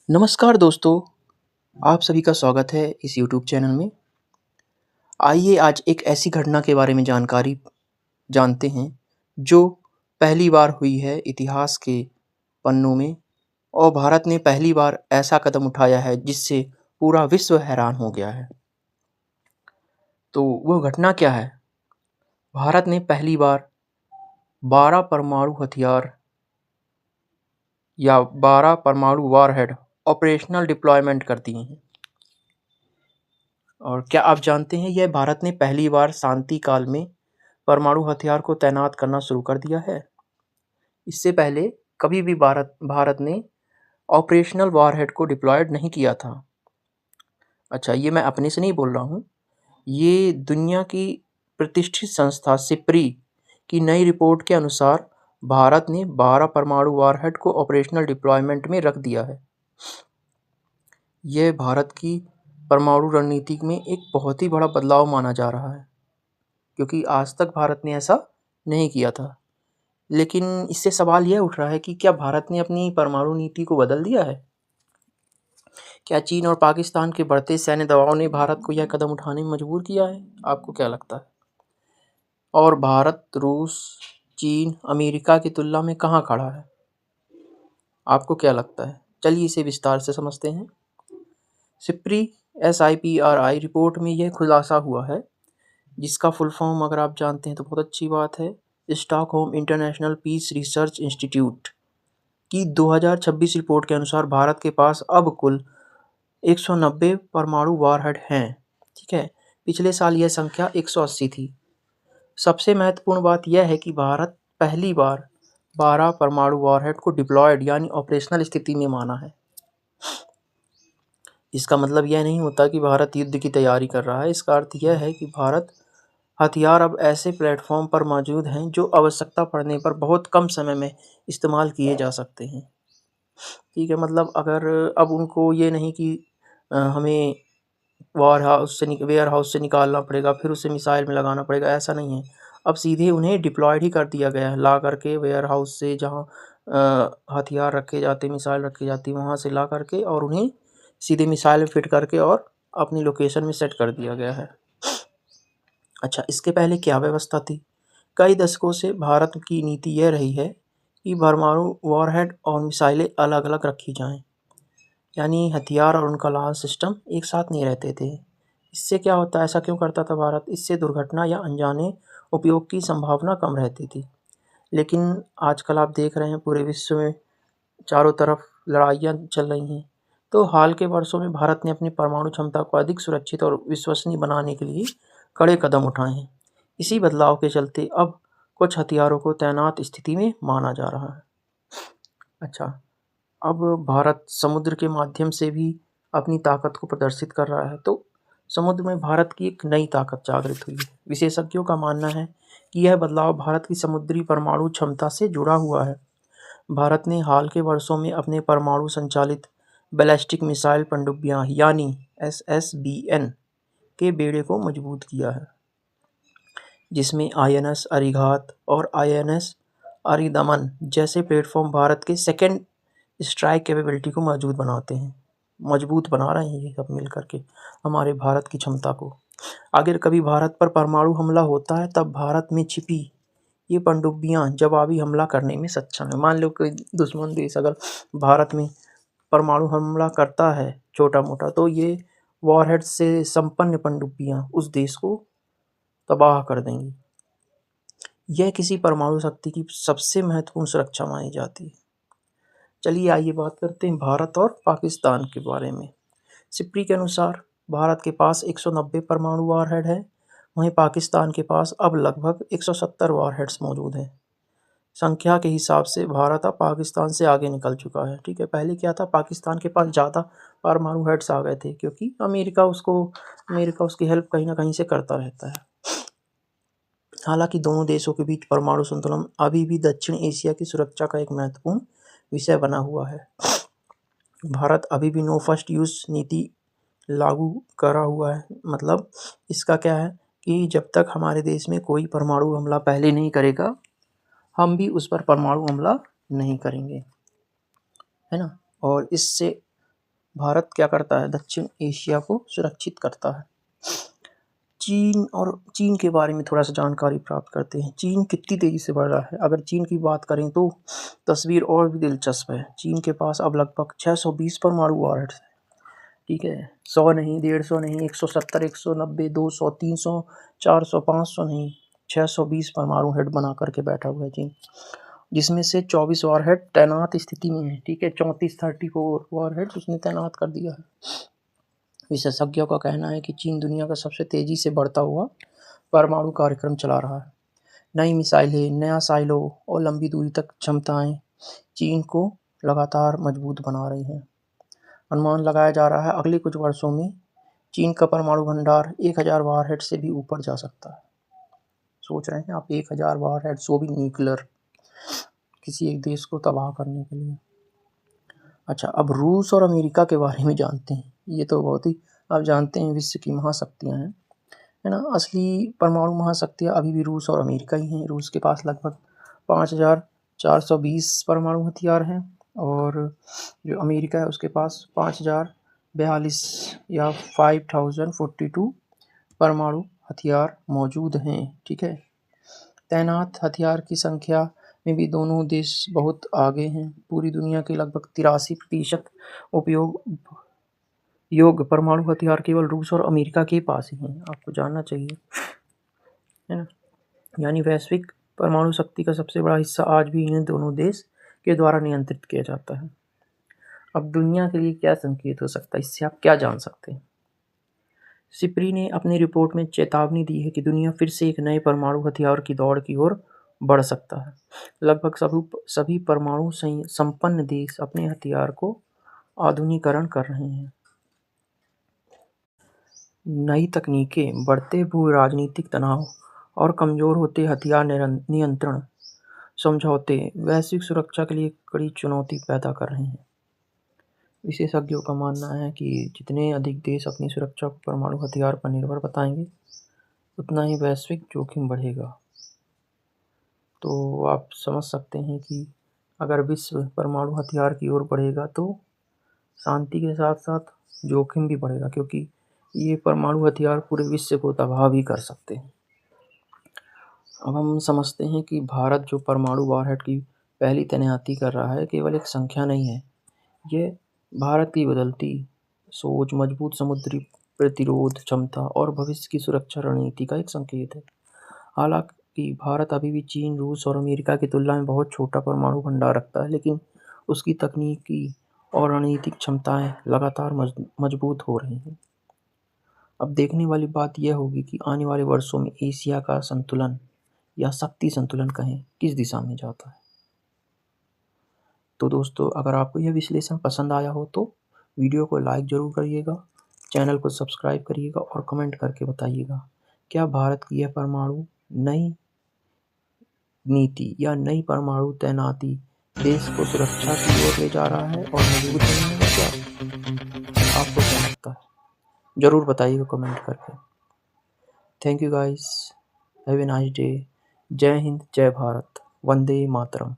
नमस्कार दोस्तों, आप सभी का स्वागत है इस यूट्यूब चैनल में। आइए आज एक ऐसी घटना के बारे में जानकारी जानते हैं जो पहली बार हुई है इतिहास के पन्नों में और भारत ने पहली बार ऐसा कदम उठाया है जिससे पूरा विश्व हैरान हो गया है। तो वह घटना क्या है? भारत ने पहली बार 12 परमाणु हथियार या 12 परमाणु वॉरहेड ऑपरेशनल डिप्लॉयमेंट कर दिए हैं। और क्या आप जानते हैं यह भारत ने पहली बार शांति काल में परमाणु हथियार को तैनात करना शुरू कर दिया है। इससे पहले कभी भी भारत ने ऑपरेशनल वॉरहेड को डिप्लॉयड नहीं किया था। अच्छा, ये मैं अपने से नहीं बोल रहा हूँ, ये दुनिया की प्रतिष्ठित संस्था सिप्री की नई रिपोर्ट के अनुसार भारत ने 12 परमाणु वॉरहेड को ऑपरेशनल डिप्लॉयमेंट में रख दिया है। यह भारत की परमाणु रणनीति में एक बहुत ही बड़ा बदलाव माना जा रहा है, क्योंकि आज तक भारत ने ऐसा नहीं किया था। लेकिन इससे सवाल यह उठ रहा है कि क्या भारत ने अपनी परमाणु नीति को बदल दिया है? क्या चीन और पाकिस्तान के बढ़ते सैन्य दबाव ने भारत को यह कदम उठाने में मजबूर किया है? आपको क्या लगता है? और भारत, रूस, चीन, अमेरिका की तुलना में कहाँ खड़ा है? आपको क्या लगता है? चलिए इसे विस्तार से समझते हैं। सिप्री SIPRI रिपोर्ट में यह खुलासा हुआ है, जिसका फुल फॉर्म अगर आप जानते हैं तो बहुत अच्छी बात है। Stockholm International Peace Research Institute की 2026 रिपोर्ट के अनुसार भारत के पास अब कुल 190 परमाणु वॉरहेड हैं। ठीक है, पिछले साल यह संख्या 180 थी। सबसे महत्वपूर्ण बात यह है कि भारत पहली बार 12 परमाणु वॉरहेड को डिप्लॉयड यानी ऑपरेशनल स्थिति में माना है। इसका मतलब यह नहीं होता कि भारत युद्ध की तैयारी कर रहा है। इसका अर्थ यह है कि भारत हथियार अब ऐसे प्लेटफॉर्म पर मौजूद हैं जो आवश्यकता पड़ने पर बहुत कम समय में इस्तेमाल किए जा सकते हैं। ठीक है, मतलब अगर अब उनको ये नहीं कि हमें वेयर हाउस से निकालना पड़ेगा, फिर उसे मिसाइल में लगाना पड़ेगा, ऐसा नहीं है। अब सीधे उन्हें डिप्लॉयड ही कर दिया गया है, ला करके वेयर हाउस से जहाँ हथियार रखे जाते, मिसाइल रखी जाती, वहाँ से ला करके और उन्हें सीधे मिसाइल में फिट करके और अपनी लोकेशन में सेट कर दिया गया है। अच्छा, इसके पहले क्या व्यवस्था थी? कई दशकों से भारत की नीति यह रही है कि परमाणु वॉरहेड और मिसाइलें अलग अलग रखी जाएं, यानी हथियार और उनका लॉन्च सिस्टम एक साथ नहीं रहते थे। इससे क्या होता है, ऐसा क्यों करता था भारत? इससे दुर्घटना या अनजाने उपयोग की संभावना कम रहती थी। लेकिन आजकल आप देख रहे हैं पूरे विश्व में चारों तरफ लड़ाइयाँ चल रही हैं। तो हाल के वर्षों में भारत ने अपनी परमाणु क्षमता को अधिक सुरक्षित और विश्वसनीय बनाने के लिए कड़े कदम उठाए हैं। इसी बदलाव के चलते अब कुछ हथियारों को तैनात स्थिति में माना जा रहा है। अच्छा, अब भारत समुद्र के माध्यम से भी अपनी ताकत को प्रदर्शित कर रहा है। तो समुद्र में भारत की एक नई ताकत जागृत हुई है। विशेषज्ञों का मानना है कि यह बदलाव भारत की समुद्री परमाणु क्षमता से जुड़ा हुआ है। भारत ने हाल के वर्षों में अपने परमाणु संचालित बैलिस्टिक मिसाइल पनडुब्बियां यानी SSBN के बेड़े को मजबूत किया है, जिसमें INS अरिघात और INS अरिदमन जैसे प्लेटफॉर्म भारत के सेकेंड स्ट्राइक कैपेबिलिटी को मजबूत बना रहे हैं। ये सब मिल करके हमारे भारत की क्षमता को, अगर कभी भारत पर परमाणु हमला होता है तब भारत में छिपी ये पनडुब्बियां जवाबी हमला करने में सक्षम है। मान लो कोई दुश्मन देश अगर भारत में परमाणु हमला करता है छोटा मोटा, तो ये वॉरहेड से संपन्न पनडुब्बियां उस देश को तबाह कर देंगी। यह किसी परमाणु शक्ति की सबसे महत्वपूर्ण सुरक्षा मानी जाती है। चलिए आइए बात करते हैं भारत और पाकिस्तान के बारे में। सिप्री के अनुसार भारत के पास 190 परमाणु वॉरहेड है, वहीं पाकिस्तान के पास अब लगभग 170 वॉरहेड्स मौजूद हैं। संख्या के हिसाब से भारत अब पाकिस्तान से आगे निकल चुका है। ठीक है, पहले क्या था, पाकिस्तान के पास ज़्यादा परमाणु हेड्स आ गए थे, क्योंकि अमेरिका उसकी हेल्प कहीं ना कहीं से करता रहता है। हालांकि दोनों देशों के बीच परमाणु संतुलन अभी भी दक्षिण एशिया की सुरक्षा का एक महत्वपूर्ण विषय बना हुआ है। भारत अभी भी नो फर्स्ट यूज़ नीति लागू करा हुआ है। मतलब इसका क्या है कि जब तक हमारे देश में कोई परमाणु हमला पहले नहीं करेगा, हम भी उस पर परमाणु हमला नहीं करेंगे, है ना। और इससे भारत क्या करता है, दक्षिण एशिया को सुरक्षित करता है। चीन के बारे में थोड़ा सा जानकारी प्राप्त करते हैं। चीन कितनी तेज़ी से बढ़ रहा है। अगर चीन की बात करें तो तस्वीर और भी दिलचस्प है। चीन के पास अब लगभग 620 परमाणु वॉरहेड्स हैं। ठीक है, 100 नहीं, 150 नहीं, 170, 190, 200, 300, 400, 500 नहीं, 620 परमाणु हेड बना करके बैठा हुआ है चीन, जिसमें से 24 वॉरहेड तैनात स्थिति में है। ठीक है, 34 वॉरहेड उसने तैनात कर दिया है। विशेषज्ञों का कहना है कि चीन दुनिया का सबसे तेजी से बढ़ता हुआ परमाणु कार्यक्रम चला रहा है। नई मिसाइलें, नया साइलो और लंबी दूरी तक क्षमताएं चीन को लगातार मजबूत बना रही हैं। अनुमान लगाया जा रहा है अगले कुछ वर्षों में चीन का परमाणु भंडार 1000 वॉरहेड से भी ऊपर जा सकता है। सोच रहे हैं आप, 1000 वॉरहेड, वो भी न्यूक्लियर, किसी एक देश को तबाह करने के लिए। अच्छा, अब रूस और अमेरिका के बारे में जानते हैं। ये तो बहुत ही, आप जानते हैं, विश्व की महाशक्तियाँ हैं, है ना। असली परमाणु महाशक्तियाँ अभी भी रूस और अमेरिका ही हैं। रूस के पास लगभग 5420 परमाणु हथियार हैं और जो अमेरिका है उसके पास 5042 या 5042 परमाणु हथियार मौजूद हैं। ठीक है, तैनात हथियार की संख्या में भी दोनों देश बहुत आगे हैं। पूरी दुनिया के लगभग 83% उपयोग योग्य परमाणु हथियार केवल रूस और अमेरिका के पास ही हैं। आपको जानना चाहिए, है ना। यानी वैश्विक परमाणु शक्ति का सबसे बड़ा हिस्सा आज भी इन दोनों देश के द्वारा नियंत्रित किया जाता है। अब दुनिया के लिए क्या संकेत हो सकता है, इससे आप क्या जान सकते हैं। सिप्री ने अपनी रिपोर्ट में चेतावनी दी है कि दुनिया फिर से एक नए परमाणु हथियार की दौड़ की ओर बढ़ सकता है। लगभग सभी परमाणु संपन्न देश अपने हथियार को आधुनिकीकरण कर रहे हैं। नई तकनीकें, बढ़ते भू राजनीतिक तनाव और कमजोर होते हथियार नियंत्रण समझौते वैश्विक सुरक्षा के लिए कड़ी चुनौती पैदा कर रहे हैं। विशेषज्ञों का मानना है कि जितने अधिक देश अपनी सुरक्षा को परमाणु हथियार पर निर्भर बताएंगे, उतना ही वैश्विक जोखिम बढ़ेगा। तो आप समझ सकते हैं कि अगर विश्व परमाणु हथियार की ओर बढ़ेगा तो शांति के साथ साथ जोखिम भी बढ़ेगा, क्योंकि ये परमाणु हथियार पूरे विश्व को तबाह भी कर सकते हैं। अब हम समझते हैं कि भारत जो परमाणु वॉरहेड की पहली तैनाती कर रहा है, केवल एक संख्या नहीं है। ये भारत की बदलती सोच, मजबूत समुद्री प्रतिरोध क्षमता और भविष्य की सुरक्षा रणनीति का एक संकेत है। हालांकि भारत अभी भी चीन, रूस और अमेरिका की तुलना में बहुत छोटा परमाणु भंडार रखता है, लेकिन उसकी तकनीकी और रणनीतिक क्षमताएं लगातार मजबूत हो रही हैं। अब देखने वाली बात यह होगी कि आने वाले वर्षों में एशिया का संतुलन या शक्ति संतुलन कहें, किस दिशा में जाता है। तो दोस्तों, अगर आपको यह विश्लेषण पसंद आया हो तो वीडियो को लाइक ज़रूर करिएगा, चैनल को सब्सक्राइब करिएगा और कमेंट करके बताइएगा, क्या भारत की यह परमाणु नई नीति या नई परमाणु तैनाती देश को सुरक्षा की ओर ले जा रहा है और मजबूत बनेगा क्या? आपको क्या लगता है? ज़रूर बताइएगा कमेंट करके। Thank you guys, have a nice day. जय हिंद, जय भारत, वंदे मातरम।